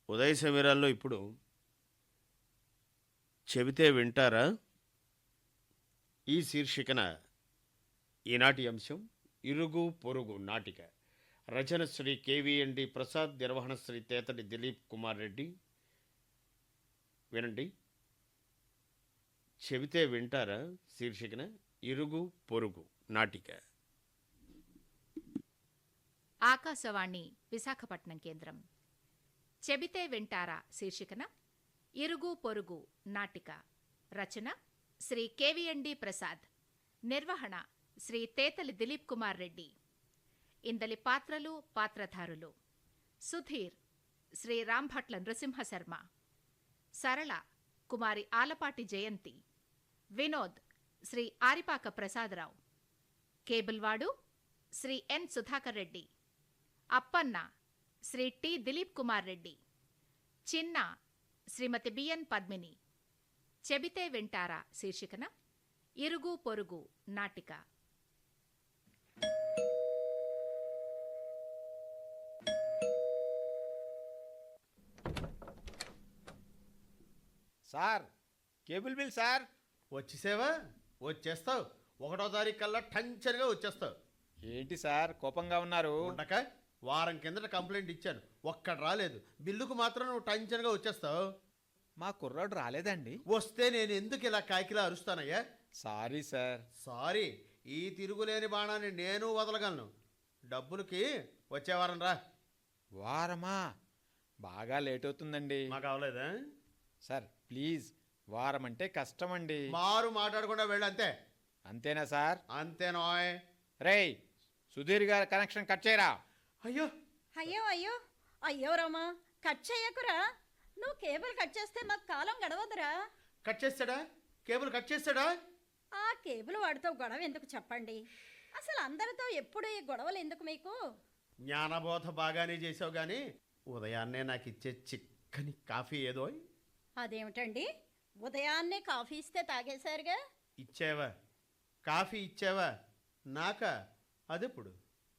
ఉదయ సమీరాల్లో ఇప్పుడు చెబితే వింటారా ఈ శీర్షికన ఈనాటి అంశం ఇరుగు పొరుగు నాటిక. రచన శ్రీ కేవీఎన్డి ప్రసాద్, నిర్వహణ శ్రీ తేతడి దిలీప్ కుమార్ రెడ్డి. వినండి. చెబితే వింటారా శీర్షికన ఇరుగు పొరుగు నాటిక. ఆకాశవాణి విశాఖపట్నం కేంద్రం. చెబితే వింటారా శీర్షికన ఇరుగు పొరుగు నాటిక. రచన శ్రీ కేవీఎన్డి ప్రసాద్, నిర్వహణ శ్రీ తేతలి దిలీప్ కుమార్ రెడ్డి. ఇందలి పాత్రలు, పాత్రధారులు: సుధీర్ శ్రీ రాంభట్ల నృసింహశర్మ, సరళ కుమారి ఆలపాటి జయంతి, వినోద్ శ్రీ ఆరిపాక ప్రసాదరావు, కేబుల్వాడు శ్రీ ఎన్ సుధాకర్ రెడ్డి, అప్పన్న శ్రీ టి దిలీప్ కుమార్ రెడ్డి, చిన్న శ్రీమతి బిఎన్ పద్మిని. చెబితే వింటారా శీర్షికన ఇరుగు పొరుగు నాటిక. Sir, cable bill sir. వచ్చేసేవా? వచ్చేస్తావు. 1వ తారీఖు కల్లా టంచన్గా వచ్చేస్తావు. ఏంటి సార్ కోపంగా ఉన్నారు? ఉండక వారం కిందట కంప్లైంట్ ఇచ్చాను, ఒక్కడు రాలేదు. బిల్లుకు మాత్రం నువ్వు టంచన్గా వచ్చేస్తావు. మా కుర్రాడు రాలేదండి. వస్తే నేను ఎందుకు ఇలా కాకిలా అరుస్తానయ్యా? Sorry sir. సారీ, ఈ తిరుగులేని బాణాన్ని నేను వదలగలను. డబ్బులకి వచ్చే వారం రా. వారమా? బాగా లేట్ అవుతుందండి. మాకు అవలేదా? సార్ ప్లీజ్, వారం అంటే కష్టమండి. మారు మాట్లాడకుండా వెళ్ళు, అంతే. అంతేనా సార్? అంతేనోయ్. రేయ్, సుధీర్ గారి కనెక్షన్ కట్ చేయరా. అయ్యో అయ్యో అయ్యో అయ్యో రామా, కట్ చేయకురా. నువ్వు కేబుల్ కట్ చేస్తే మాకు కాలం గడవదురా. కట్ చేస్తాడా? కేబుల్ కట్ చేస్తాడా? ఆ కేబుల్ వాడితో గొడవ ఎందుకు చెప్పండి? అసలు అందరితో ఎప్పుడు ఈ గొడవలు ఎందుకు మీకు? జ్ఞానబోధ బాగానే చేసావు కానీ ఉదయాన్నే నాకు ఇచ్చే చిక్కని కాఫీ ఏదో. అదేమిటండి, ఉదయాన్నే కాఫీ ఇస్తే తాగేశారుగా? ఇచ్చావా? కాఫీ ఇచ్చావా? నాకా? అదెప్పుడు?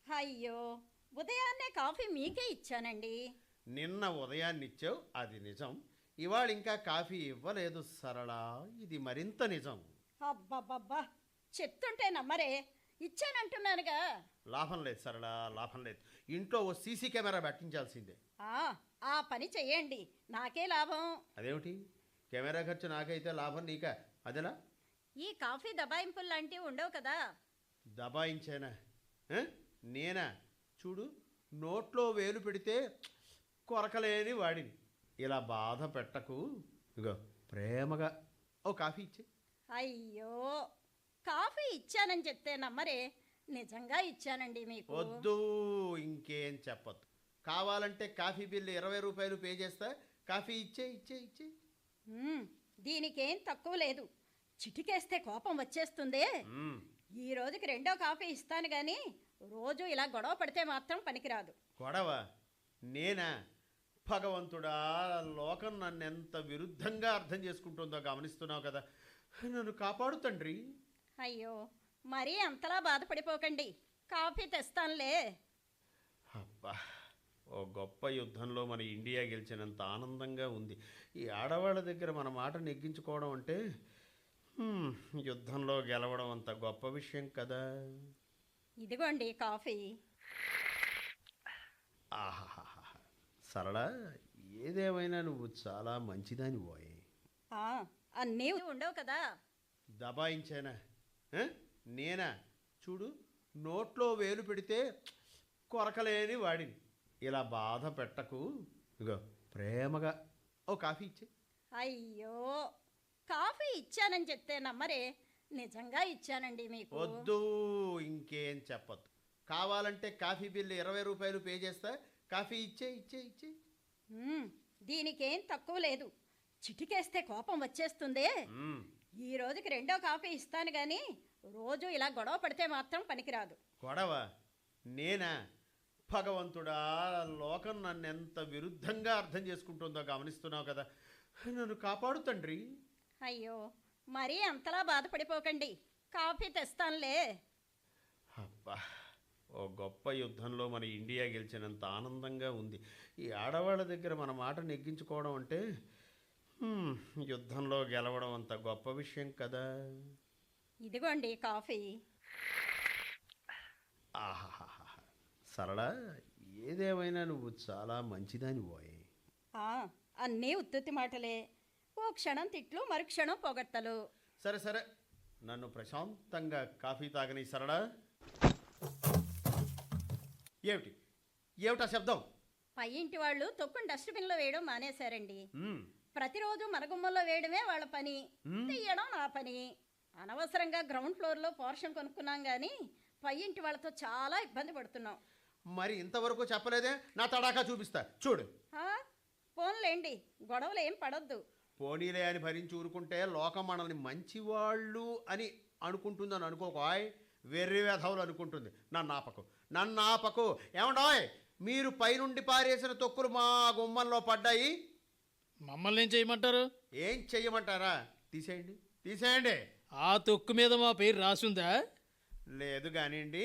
అయ్యో, ఉదయాన్నే కాఫీ మీకే ఇచ్చానండి. నిన్న ఉదయాన్ని ఇచ్చావు, అది నిజం. ఇవాళ ఇంకా కాఫీ ఇవ్వలేదు సరళ, ఇది మరింత నిజం. అబ్బబ్బబ్బా, చెప్తుంటే నమ్మరే. ఇచ్చానంటున్నానుగా. లాభం లేదు సరళ, లాభం లేదు. ఇంట్లో ఓ సీసీ కెమెరా పెట్టించాల్సిందే. ఆ పని చెయ్యండి, నాకే లాభం. అదేమిటి? కెమెరా ఖర్చు నాకైతే లాభం నీకా? అదేలా? ఈ కాఫీ దబాయింపులు లాంటివి ఉండవు కదా. దబాయించానా? నేనా? చూడు, నోట్లో వేలు పెడితే కొరకలేని వాడిని. ఇలా బాధ పెట్టకు. ఇగో ప్రేమగా ఓ కాఫీ ఇచ్చే. అయ్యో, కాఫీ ఇచ్చానని చెప్తే నమ్మరే. నిజంగా ఇచ్చానండి మీకు. వద్దు, ఇంకేం చెప్పద్దు. కావాలంటే కాఫీ బిల్లు 20 రూపాయలు పే చేస్తా. కాఫీ ఇచ్చే ఇచ్చే ఇచ్చే. దీనికేం తక్కువ లేదు. చిటికేస్తే కోపం వచ్చేస్తుందే. ఈ రోజుకి 2వ కాఫీ ఇస్తాను గాని రోజు ఇలా గొడవ పడితే మాత్రం పనికిరాదు. గొడవ? నేనా? భగవంతుడా, లోకం నన్ను ఎంత విరుద్ధంగా అర్థం చేసుకుంటుందో గమనిస్తున్నావు కదా. నన్ను కాపాడు తండ్రి. అయ్యో, మరీ అంతలా బాధపడిపోకండి. కాఫీ తెస్తానులే. అబ్బా, ఓ గొప్ప యుద్ధంలో మన ఇండియా గెలిచినంత ఆనందంగా ఉంది. ఈ ఆడవాళ్ళ దగ్గర మన మాట నెగ్గించుకోవడం అంటే యుద్ధంలో గెలవడం అంత గొప్ప విషయం కదా. ఇదిగోండి కాఫీ. ఆహాహా, సరళ, ఏదేమైనా నువ్వు చాలా మంచిదాని పోయే. అన్నీ ఉండవు కదా. దబాయించానా? నేనా? చూడు, నోట్లో వేలు పెడితే కొరకలేని వాడిని. ఇలా బాధ పెట్టకు. ఇగో ప్రేమగా ఓ కాఫీ ఇచ్చే. అయ్యో, కాఫీ ఇచ్చానని చెప్తే నమ్మరే. నిజంగా ఇచ్చానండి మీకు. వద్దు, ఇంకేం చెప్పద్దు. కావాలంటే కాఫీ బిల్లు 20 రూపాయలు పే చేస్తా. కాఫీ ఇచ్చే ఇచ్చే ఇచ్చే. దీనికేం తక్కువ లేదు. చిటికేస్తే కోపం వచ్చేస్తుందే. ఈ రోజుకి 2వ కాఫీ ఇస్తాను గాని రోజు ఇలా గొడవ పడితే మాత్రం పనికిరాదు. గొడవ? నేనా? భగవంతుడా, లోకం నన్ను ఎంత విరుద్ధంగా అర్థం చేసుకుంటుందో గమనిస్తున్నావు కదా. నన్ను కాపాడు తండ్రి. అయ్యో, మరీ అంతలా బాధపడిపోకండి. కాఫీ తెస్తానులే. అబ్బా, ఓ గొప్ప యుద్ధంలో మన ఇండియా గెలిచినంత ఆనందంగా ఉంది. ఈ ఆడవాళ్ళ దగ్గర మన మాట నెగ్గించుకోవడం అంటే యుద్ధంలో గెలవడం అంత గొప్ప విషయం కదా. ఇదిగోండి కాఫీ. ఆహాహా, సరళ, ఏదేమైనా నువ్వు చాలా మంచిదాని పోయే. ఆ, అన్నీ ఉత్తుత్తి మాటలే. ఓ క్షణం తిట్లు, మరుక్షణం పొగడ్తలు. సరే సరే, నన్ను ప్రశాంతంగా కాఫీ తాగని సరళ. ఏమిటి ఏమిటా శబ్దం? పై ఇంటి వాళ్ళు తొక్కుని డస్ట్బిన్లో వేయడం మానేశారండి. మ్మ్. ప్రతిరోజు మన గుమ్మలో వేయడమే వాళ్ళ పని, తీయడం నా పని. అనవసరంగా గ్రౌండ్ ఫ్లోర్లో పోర్షన్ కొనుక్కున్నాం కానీ పై ఇంటి వాళ్ళతో చాలా ఇబ్బంది పడుతున్నాం. మరి ఇంతవరకు చెప్పలేదే? నా తడాకా చూపిస్తా చూడు. ఆ, పోన్లేండి, గొడవలు ఏం పడొద్దు. పోనీలే అని భరించి ఊరుకుంటే లోకం మనల్ని మంచివాళ్ళు అని అనుకుంటుందని అనుకోకాయ్. వెర్రి వేధవులు అనుకుంటుంది. నన్ను ఆపకు. ఏమండాయ్, మీరు పైనుండి పారేసిన తొక్కులు మా గుమ్మంలో పడ్డాయి. మమ్మల్ని ఏం చేయమంటారు? ఏం చెయ్యమంటారా? తీసేయండి తీసేయండి. ఆ తొక్కు మీద మా పేరు రాసుందా? లేదు కానివ్వండి,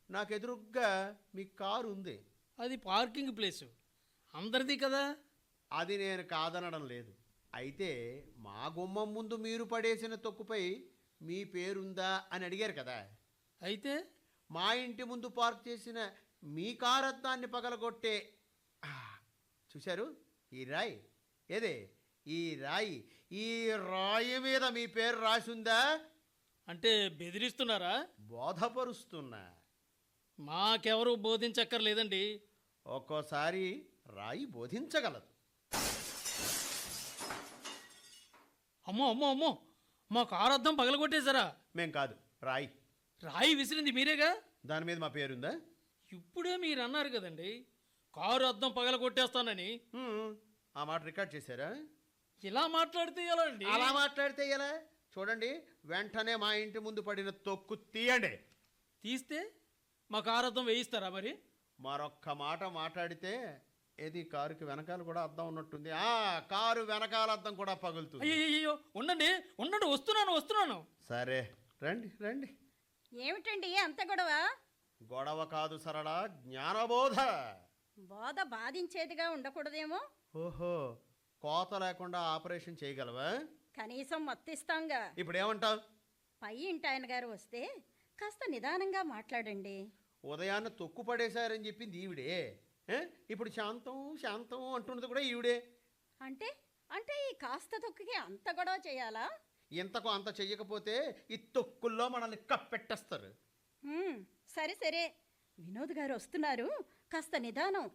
నాకు ఎదురుగ్గా మీ కారు ఉంది. అది పార్కింగ్ ప్లేసు, అందరిది కదా. అది నేను కాదనడం లేదు. అయితే మా గుమ్మం ముందు మీరు పడేసిన తొక్కుపై మీ పేరుందా అని అడిగారు కదా. అయితే మా ఇంటి ముందు పార్క్ చేసిన మీ కారద్దాన్ని పగలగొట్టే చూశారు ఈ రాయి, ఏదే ఈ రాయి మీద మీ పేరు రాసుందా? అంటే బెదిరిస్తున్నారా? బోధపరుస్తున్నా. మాకెవరూ బోధించక్కర్లేదండి. ఒక్కోసారి రాయి బోధించగలదు. అమ్మో అమ్మో అమ్మో, మా కారు అద్దం పగలగొట్టేశారా? మేం కాదు, రాయి. రాయి విసిరింది మీరేగా. దాని మీద మా పేరుందా? ఇప్పుడే మీరు అన్నారు కదండి కారు అద్దం పగలగొట్టేస్తానని. ఆ మాట రికార్డ్ చేశారా? ఇలా మాట్లాడితే ఎలా అండి? అలా మాట్లాడితే ఎలా? చూడండి, వెంటనే మా ఇంటి ముందు పడిన తొక్కు తీయండి. తీస్తే మా కారు అద్దం వేయిస్తారా మరి? మరొక్క మాట మాట్లాడితే ఏది కారుకి వెనకాల కూడా అద్దం ఉన్నట్టుంది. కారు వెనకాల అద్దం కూడా పగులుతుంది. అయ్యో ఉండండి ఉండండి, వస్తున్నాను. సరే రండి రండి. ఏమిటండి అంత గొడవ? గొడవ కాదు సరళ, జ్ఞానబోధ. బోధ బాధించేదిగా ఉండకూడదేమో. ఓహో, కోత లేకుండా ఆపరేషన్ చేయగలవా? కనీసం మత్తిస్తాంగా. ఇప్పుడు ఏమంటావు? పై ఇంటి ఆయన గారు వస్తే కాస్త నిదానంగా మాట్లాడండి. ఉదయాన్న తొక్కు పడేశారని చెప్పింది ఈవిడే. ఇప్పుడు శాంతం శాంతం అంటున్నది కూడా ఈవిడే. అంటే అంటే ఈ కాస్త తొక్కుకి అంత గొడవ చేయాలా? ఇంతకు అంత చెయ్యకపోతే ఈ తొక్కుల్లో మనల్ని కప్పెట్టేస్తారు. సరే సరే, వినోద్ గారు వస్తున్నారు, కాస్త నిదానం.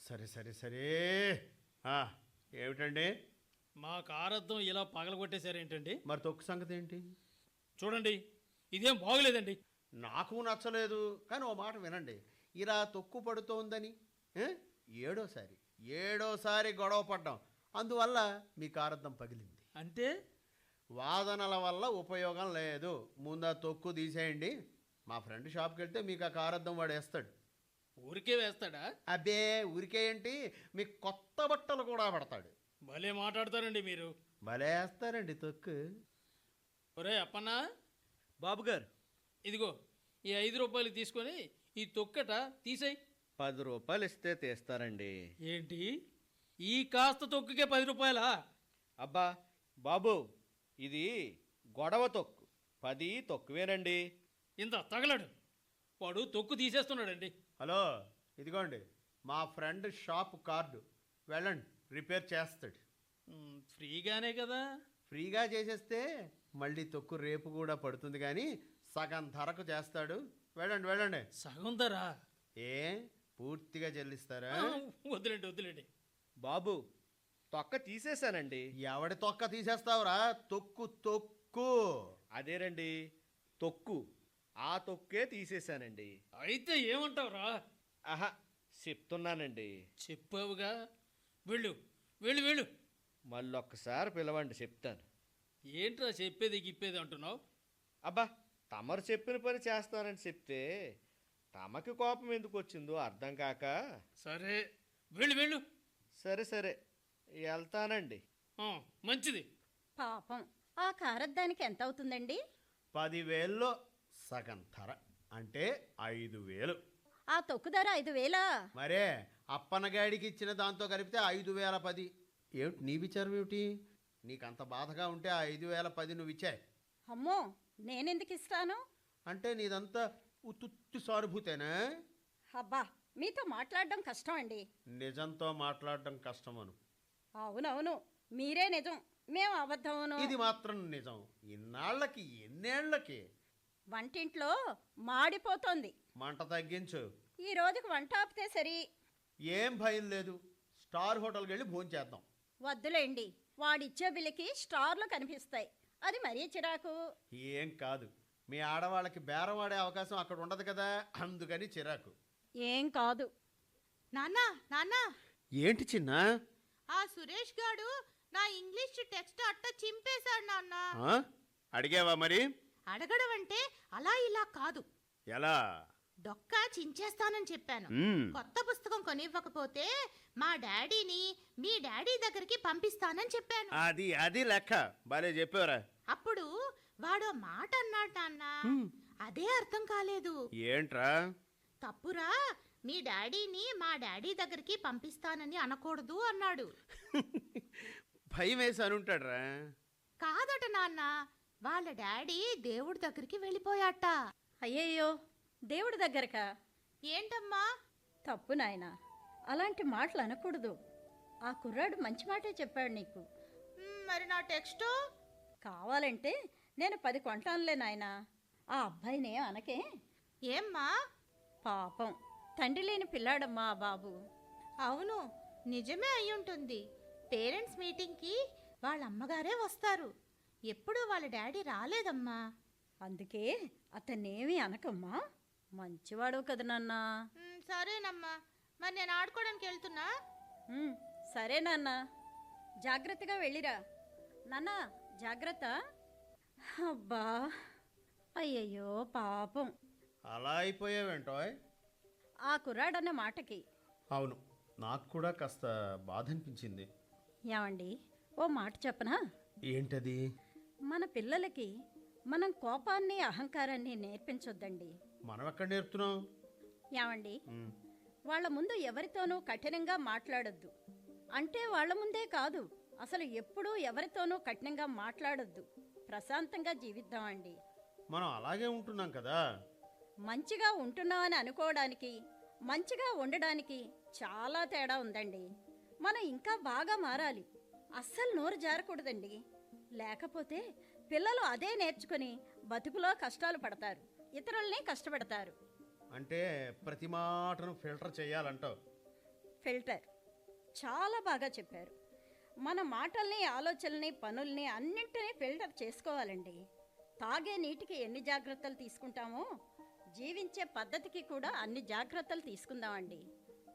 సరే సరే సరే. ఏమిటండి? మా కారు అద్దం ఇలా పగలగొట్టేశారేంటండి? మరి తొక్కు సంగతి ఏంటి? చూడండి, ఇదేం బాగోలేదండి. నాకు నచ్చలేదు, కానీ ఓ మాట వినండి. ఇలా తొక్కు పడుతోందని ఏడోసారి గొడవ పడ్డాం. అందువల్ల మీ కారద్దం పగిలింది. అంటే వాదనల వల్ల ఉపయోగం లేదు. ముందు ఆ తొక్కు తీసేయండి. మా ఫ్రెండ్ షాప్కి వెళ్తే మీకు ఆ కారద్దం వాడు వేస్తాడు. ఊరికే వేస్తాడా? అబ్బే, ఊరికే ఏంటి, మీకు కొత్త బట్టలు కూడా పడతాడు. భలే మాట్లాడతారండి మీరు. భలే వేస్తారండి తొక్కు. ఒరే అప్పన్నా, బాబుగారు, ఇదిగో ఈ 5 రూపాయలు తీసుకొని ఈ తొక్కట తీసేయి. 10 రూపాయలు ఇస్తే తీస్తారండి. ఏంటి, ఈ కాస్త తొక్కుకే 10 రూపాయలా? అబ్బా బాబు, ఇది గొడవ తొక్కు, 10 తొక్కువేనండి. ఇంత తగలడు, వాడు తొక్కు తీసేస్తున్నాడండి. హలో, ఇదిగోండి మా ఫ్రెండ్ షాప్ కార్డు, వెళ్ళండి, రిపేర్ చేస్తాడు. ఫ్రీగానే కదా. ఫ్రీగా చేసేస్తే మళ్ళీ తొక్కు రేపు కూడా పడుతుంది, కానీ సగం ధరకు చేస్తాడు. వెళ్ళండి వెళ్ళండి. సగం ధర? ఏ, పూర్తిగా చెల్లిస్తారా? వద్దులేండి. బాబు, తొక్క తీసేశానండి. ఎవడి తొక్క తీసేస్తావురా? తొక్కు. అదేనండి తొక్కు, ఆ తొక్కే తీసేశానండి. అయితే ఏమంటావురా? ఆహా, చెప్తున్నానండి. చెప్పావుగా, వెళ్ళు. మళ్ళొక్కసారి పిలవండి, చెప్తాను. ఏంట్రా చెప్పేది గిప్పేది అంటున్నావు? అబ్బా, తమరు చెప్పిన పని చేస్తానని చెప్తే తమకి కోపం ఎందుకు వచ్చిందో అర్థం కాక. సరే వెళ్ళు. సరే వెళ్తానండి. మంచిది. పాపం, ఆ కారద్దానికి ఎంత అవుతుందండి? 10,000లో సగం ధర అంటే 5,000. ఆ తొక్కు ధర 5,000. మరే అప్పనగాడికి ఇచ్చిన దాంతో కలిపితే 5,010. ఏమిటి నీ విచారం ఏమిటి? నీకంత బాధగా ఉంటే ఆ 5,010 నువ్వు ఇచ్చాయి. అమ్మో, నేనెందుకు ఇస్తాను? అంటే నీదంతా ఉత్తుత్తి సానుభూతేనా? అబ్బా, మీతో మాట్లాడడం కష్టం అండి. నిజంతో మాట్లాడడం కష్టమను. అవునవును, మీరే నిజం, మేము అబద్ధమును. ఇది మాత్రం నిజం. ఇన్నాళ్ళకి ఎన్నేళ్లకి వంటింట్లో మాడిపోతోంది. మంట తగ్గించు. ఈ రోజుకి వంట ఆపితే సరి. ఏం భయం లేదు. స్టార్ హోటల్కి వెళ్ళి భోంచేద్దాం. వద్దులేండి, వాడిచ్చే బిల్లుకి స్టార్లు కనిపిస్తాయి. అది మరీ చిరాకు. ఏం కాదు, మీ ఆడవాళ్ళకి బేరవాడే అవకాశం అక్కడ ఉండదు కదా, అందుకని చిరాకు. ఏం కాదు. నాన్నా నాన్నా, ఏంటి చిన్న? ఆ సురేష్ గాడు నా ఇంగ్లీష్ టెక్స్ట్ అట్ట చింపేశాడు నాన్న. అడిగావా మరి? అడగడం అంటే అలా ఇలా కాదు, ఎలా? డొక్క చించేస్తానని చెప్పాను. మ్మ్. కొత్త పుస్తకం కొనివ్వకపోతే మా డాడీని మీ డాడీ దగ్గరికి పంపిస్తానని చెప్పాను. అది అది లెక్క. భలే చెప్పావురా. అప్పుడు వాడు ఆ మాట అన్నాడు నాన్న. అదే అర్థం కాలేదు. ఏంట్రా? తప్పురా, మీ డాడీని మా డాడీ దగ్గరికి పంపిస్తానని అనకూడదు అన్నాడు. భయం వేసి అనుంటాడ్రా. కాదట నాన్న, వాళ్ళ డాడీ దేవుడి దగ్గరికి వెళ్ళిపోయాట. అయ్యయ్యో, దేవుడి దగ్గరకా? ఏంటమ్మా? తప్పు నాయనా, అలాంటి మాటలు అనకూడదు. ఆ కుర్రాడు మంచి మాటే చెప్పాడు నీకు. మరి నా టెక్స్ట్ కావాలంటే నేను 10 కొంటానులే నాయనా. ఆ అబ్బాయినే అనకే. ఏమ్మా? పాపం, తండ్రి లేని పిల్లాడమ్మా ఆ బాబు. అవును, నిజమే అయ్యుంటుంది. పేరెంట్స్ మీటింగ్కి వాళ్ళ అమ్మగారే వస్తారు. ఎప్పుడూ వాళ్ళ డాడీ రాలేదమ్మా. అందుకే అతన్నేమీ అనకమ్మా. మంచివాడు కదా నాన్నా. సరేనమ్మా, మరి నేను ఆడుకోవడానికి వెళ్తున్నా. సరే నాన్న, జాగ్రత్తగా వెళ్ళిరా. నాన్న జాగ్రత్త. అబ్బా, అయ్యయ్యో పాపం. అలా అయిపోయావేంటో? ఆ కుర్రాడన్న మాటకి. అవును, నాకు కూడా కాస్త బాధ అనిపించింది. ఏమండి, ఓ మాట చెప్పనా? ఏంటది? మన పిల్లలకి మనం కోపాన్ని అహంకారాన్ని నేర్పించొద్దండి. మనం ఎక్కడ నేర్పుతున్నాం? ఏమండి, వాళ్ళ ముందు ఎవరితోనూ కఠినంగా మాట్లాడొద్దు. అంటే వాళ్ళ ముందే కాదు, అసలు ఎప్పుడూ ఎవరితోనూ కఠినంగా మాట్లాడొద్దు. ప్రశాంతంగా జీవిద్దామండి. మనం అలాగే ఉంటున్నాం కదా. మంచిగా ఉంటున్నామని అనుకోవడానికి, మంచిగా ఉండడానికి చాలా తేడా ఉందండి. మనం ఇంకా బాగా మారాలి. అస్సలు నోరు జారకూడదండి. లేకపోతే పిల్లలు అదే నేర్చుకుని బతుకులో కష్టాలు పడతారు, ఇతరుల్ని కష్టపెడతారు. అంటే ప్రతి మాటను ఫిల్టర్ చేయాలంటావు? ఫిల్టర్, చాలా బాగా చెప్పారు. మన మాటల్ని, ఆలోచనల్ని, పనుల్ని అన్నింటినీ ఫిల్టర్ చేసుకోవాలండి. తాగే నీటికి ఎన్ని జాగ్రత్తలు తీసుకుంటామో జీవించే పద్ధతికి కూడా అన్ని జాగ్రత్తలు తీసుకుందామండి.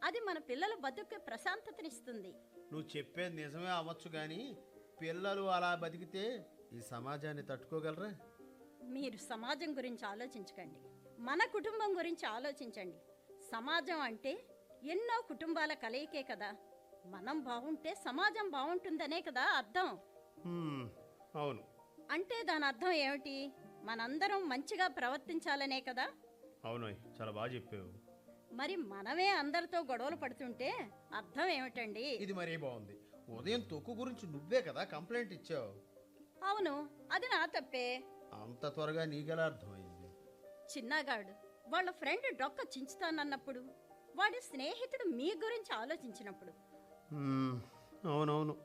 అది మన పిల్లల బతుకు ప్రశాంతతనిస్తుంది. నువ్వు చెప్పేది నిజమే అవ్వచ్చు, కానీ పిల్లలు అలా బతికితే ఈ సమాజాన్ని తట్టుకోగలరా? మీరు సమాజం గురించి ఆలోచించకండి, మన కుటుంబం గురించి ఆలోచించండి. సమాజం అంటే ఎన్నో కుటుంబాల కలయికే కదా. మనం బాగుంటే సమాజం బాగుంటుందనే కదా అర్థం. అవును. అంటే దాని అర్థం ఏమిటి? మనందరం మంచిగా ప్రవర్తించాలనే కదా. అవును, చాలా బాగా చెప్పావు. మరి మనమే అందరితో గొడవలు పడుతుంటే అర్థం ఏమిటండి? ఇది మరీ బాగుంది. ఉదయం తొక్కు గురించి నువ్వే కదా కంప్లైంట్ ఇచ్చావు. అవును, అది నా తప్పే. అంత త్వరగా నీకెలా అర్థమైంది? చిన్నగాడు వాళ్ళ ఫ్రెండ్ డొక్క చించుతానన్నప్పుడు, వాడి స్నేహితుడు మీ గురించి ఆలోచించినప్పుడు. అవునవును.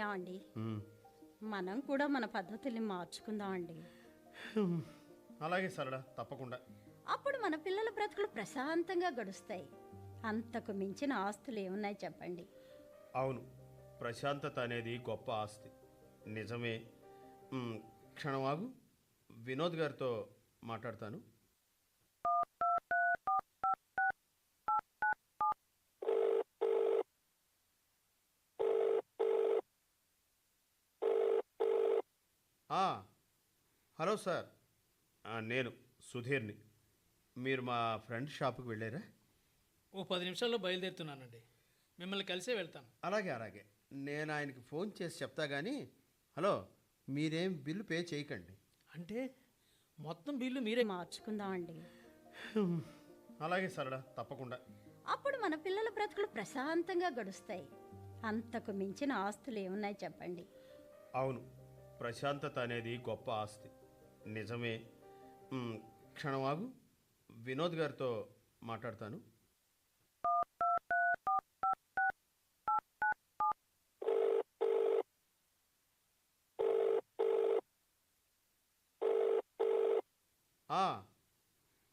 ఏమండి, మనం కూడా మన పద్ధతుల్ని మార్చుకుందామండి. అలాగే సరళ, తప్పకుండా. అప్పుడు మన పిల్లల బ్రతుకులు ప్రశాంతంగా గడుస్తాయి. అంతకు మించిన ఆస్తులు ఏమున్నాయి చెప్పండి? అవును, ప్రశాంతత అనేది గొప్ప ఆస్తి. నిజమే. క్షణమాగు, వినోద్ గారితో మాట్లాడతాను. హలో సార్, నేను సుధీర్ని. మీరు మా ఫ్రెండ్ షాప్కి వెళ్ళారా? ఓ 10 నిమిషాల్లో బయలుదేరుతున్నానండి. మిమ్మల్ని కలిసే వెళ్తాను. అలాగే అలాగే, నేను ఆయనకి ఫోన్ చేసి చెప్తా. కానీ హలో, మీరేం బిల్లు పే చేయకండి. అంటే మొత్తం బిల్లు మీరే? మార్చుకుందామండి. అలాగే సరళ, తప్పకుండా. అప్పుడు మన పిల్లల బ్రతుకులు ప్రశాంతంగా గడుస్తాయి. అంతకు మించిన ఆస్తులు ఏమున్నాయి చెప్పండి? అవును, ప్రశాంతత అనేది గొప్ప ఆస్తి. నిజమే. క్షణమాగు, వినోద్ గారితో మాట్లాడతాను.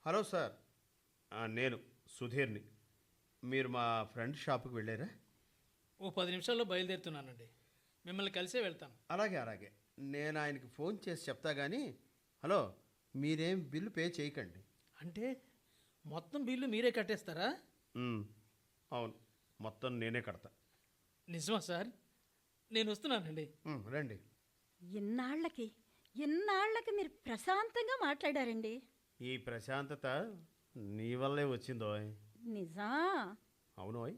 హలో సార్, నేను సుధీర్ని. మీరు మా ఫ్రెండ్ షాప్కి వెళ్ళారా? ఓ 10 నిమిషాల్లో బయలుదేరుతున్నానండి. మిమ్మల్ని కలిసే వెళ్తాను. అలాగే నేను ఆయనకి ఫోన్ చేసి చెప్తా కానీ, హలో, మీరేం బిల్లు పే చేయకండి. అంటే మొత్తం బిల్లు మీరే కట్టేస్తారా? అవును, మొత్తం నేనే కడతా. నిజమా సార్? నేను వస్తున్నానండి. రండి. ఎన్నాళ్ళకి మీరు ప్రశాంతంగా మాట్లాడారండి. ఈ ప్రశాంతత నీ వల్లే వచ్చిందో. నిజా? అవునోయ్.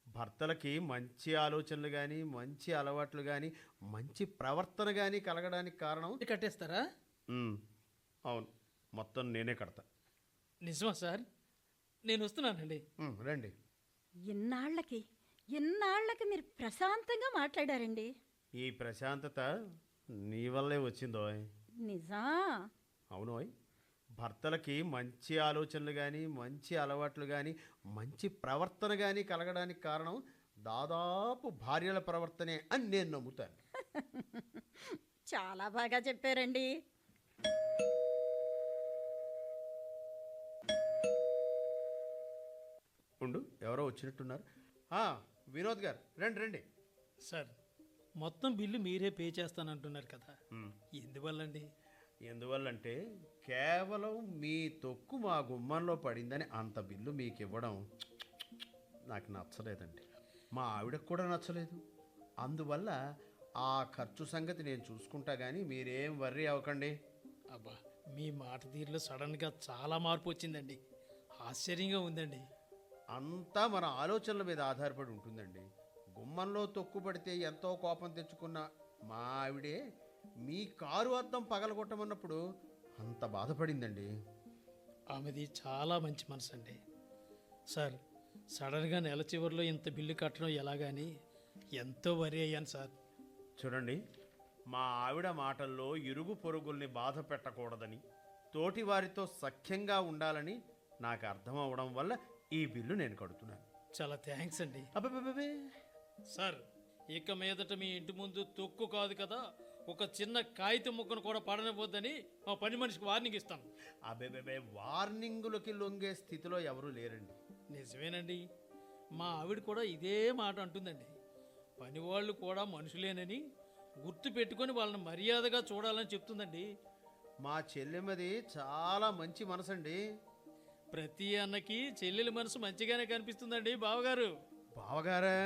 భర్తలకి మంచి ఆలోచనలు కానీ, మంచి అలవాట్లు కానీ, మంచి ప్రవర్తన కానీ కలగడానికి కారణం. కట్టేస్తారా? అవును, మొత్తం నేనే కడతా. నిజమా సార్? నేను వస్తున్నానండి. రండి. ఎన్నాళ్ళకి మీరు ప్రశాంతంగా మాట్లాడారండి. ఈ ప్రశాంతత నీ వల్లే వచ్చిందో. నిజా? అవునోయ్. భర్తలకి మంచి ఆలోచనలు కానీ, మంచి అలవాట్లు కానీ, మంచి ప్రవర్తన కానీ కలగడానికి కారణం దాదాపు భార్యల ప్రవర్తనే అని నేను నమ్ముతాను. చాలా బాగా చెప్పారండి. ఉండు, ఎవరో వచ్చినట్టున్నారు. వినోద్ గారు, రండి. సార్, మొత్తం బిల్లు మీరే పే చేస్తానంటున్నారు కదా, ఎందువల్లండి? ఎందువల్లంటే కేవలం మీ తొక్కు మా గుమ్మంలో పడిందని అంత బిల్లు మీకు ఇవ్వడం నాకు నచ్చలేదండి. మా ఆవిడకు కూడా నచ్చలేదు. అందువల్ల ఆ ఖర్చు సంగతి నేను చూసుకుంటా, కానీ మీరేం వర్రీ అవ్వకండి. అబ్బా, మీ మాట తీరులో సడన్గా చాలా మార్పు వచ్చిందండి. ఆశ్చర్యంగా ఉందండి. అంతా మన ఆలోచనల మీద ఆధారపడి ఉంటుందండి. గుమ్మంలో తొక్కుపడితే ఎంతో కోపం తెచ్చుకున్న మా ఆవిడే మీ కారు అద్దం పగలగొట్టమన్నప్పుడు అంత బాధపడిందండి. ఆమెది చాలా మంచి మనసు అండి. సార్, సడన్గా నెల చివరిలో ఇంత బిల్లు కట్టడం ఎలాగని ఎంతో వరి అయ్యాను సార్. చూడండి, మా ఆవిడ మాటల్లో ఇరుగు పొరుగుల్ని బాధ పెట్టకూడదని, తోటి వారితో సఖ్యంగా ఉండాలని నాకు అర్థం అవడం వల్ల ఈ బిల్లు నేను కడుతున్నాను. చాలా థ్యాంక్స్ అండి. అబ్బే, సార్, ఇక మీదట మీ ఇంటి ముందు తొక్కు కాదు కదా, ఒక చిన్న కాగితం ముక్కను కూడా పడనివ్వద్దని మా పని మనిషికి వార్నింగ్ ఇస్తాను. అబ్బే, వార్నింగులకి లొంగే స్థితిలో ఎవరూ లేరండి. నిజమేనండి. మా ఆవిడ కూడా ఇదే మాట అంటుందండి. పనివాళ్ళు కూడా మనుషులేనని గుర్తు పెట్టుకొని వాళ్ళని మర్యాదగా చూడాలని చెప్తుందండి. మా చెల్లెమ్మది చాలా మంచి మనసండి. ప్రతి అన్నకి చెల్లెల మనసు మంచిగానే కనిపిస్తుందండి బావగారు. బావగారా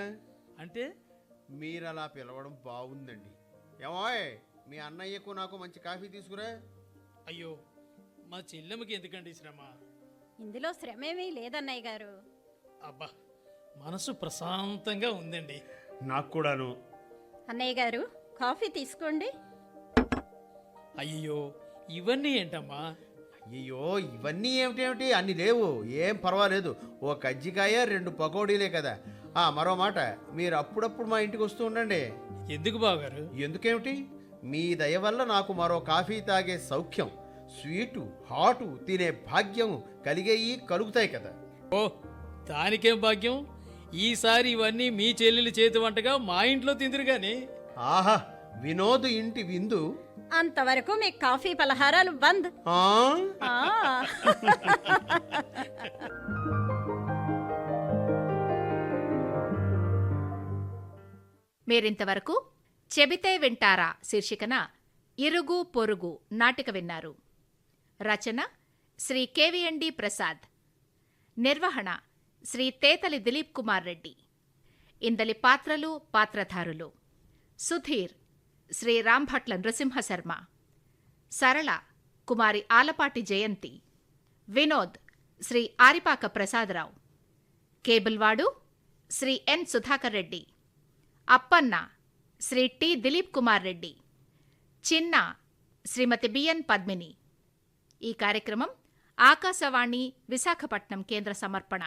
అంటే మీరు అలా పిలవడం బాగుందండి. ఏమోయ్, మీ అన్నయ్యకు నాకు మంచి కాఫీ తీసుకురా. అయ్యో, మా చెల్లెమ్మకి ఎందుకండి శ్రమ? ఇందులో శ్రమేమీ లేదన్నయ్య గారు. అబ్బా, మనసు ప్రశాంతంగా ఉందండి. నాకు కూడాను. అన్నయ్య గారు, కాఫీ తీసుకోండి. అయ్యో, ఇవన్నీ ఏంటమ్మా? అయ్యో, ఇవన్నీ ఏమిటేమిటి, అన్ని లేవు. ఏం పర్వాలేదు. ఓ కజ్జికాయ 2 పకోడీలే కదా. మరో మాట, మీరు అప్పుడప్పుడు మా ఇంటికి వస్తూ ఉండండి. ఎందుకు బావగారు? ఎందుకేమిటి, మీ దయ వల్ల నాకు మరో కాఫీ తాగే సౌఖ్యం, స్వీటు హాటు తినే భాగ్యం కలుగుతాయి కదా. ఓ, దానికేం భాగ్యం? ఈసారి ఇవన్నీ మీ చెల్లెలి చేతి వంటగా మా ఇంట్లో తిందురు గాని. ఆహా, వినోద్ ఇంటి విందు. అంతవరకు మీ కాఫీ పలహారాలు బంద్. మీరింతవరకు చెబితే వింటారా శీర్షికన ఇరుగు పొరుగు నాటిక విన్నారు. రచన శ్రీ కేవీఎండి ప్రసాద్. నిర్వహణ శ్రీ తేతలి దిలీప్ కుమార్ రెడ్డి. ఇందలి పాత్రలు పాత్రధారులు: సుధీర్ శ్రీ రాంభట్ల నృసింహశర్మ, సరళ కుమారి ఆలపాటి జయంతి, వినోద్ శ్రీ ఆరిపాక ప్రసాదరావు, కేబుల్వాడు శ్రీ ఎన్ సుధాకర్ రెడ్డి, అప్పన్న శ్రీ టి దిలీప్ కుమార్ రెడ్డి, చిన్న శ్రీమతి బిఎన్ పద్మిని. ఈ కార్యక్రమం ఆకాశవాణి విశాఖపట్నం కేంద్ర సమర్పణ.